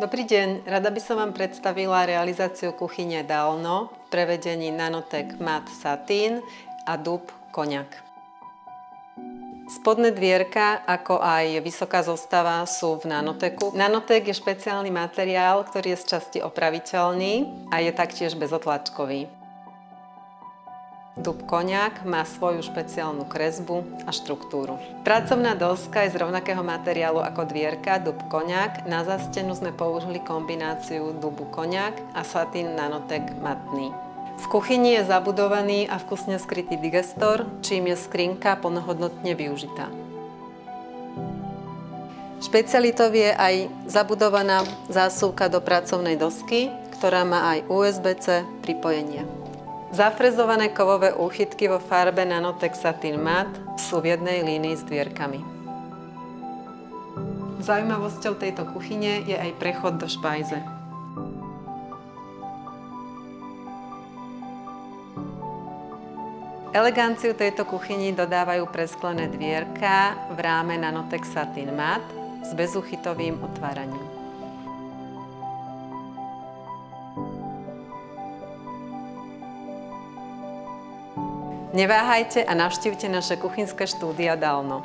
Dobrý deň, rada by som vám predstavila realizáciu kuchyne Dalno v prevedení Nanotech Matte Satin a dub Koniak. Spodné dvierka, ako aj vysoká zostava sú v Nanotechu. Nanotech je špeciálny materiál, ktorý je z časti opraviteľný a je taktiež bezotlačkový. Dub Koniak má svoju špeciálnu kresbu a štruktúru. Pracovná doska je z rovnakého materiálu ako dvierka dub Koniak. Na zástenu sme použili kombináciu dubu Koniak a satín Nanotech matný. V kuchyni je zabudovaný a vkusne skrytý digestor, čím je skrinka plnohodnotne využitá. Špecialitou je aj zabudovaná zásuvka do pracovnej dosky, ktorá má aj USB-C pripojenie. Zafrezované kovové úchytky vo farbe Nanotech Satin Matte sú v jednej línii s dvierkami. Zaujímavosťou tejto kuchyne je aj prechod do špajze. Eleganciu tejto kuchyni dodávajú presklené dvierka v ráme Nanotech Satin Matte s bezúchytovým otváraním. Neváhajte a navštívte naše kuchynské štúdia Dalno.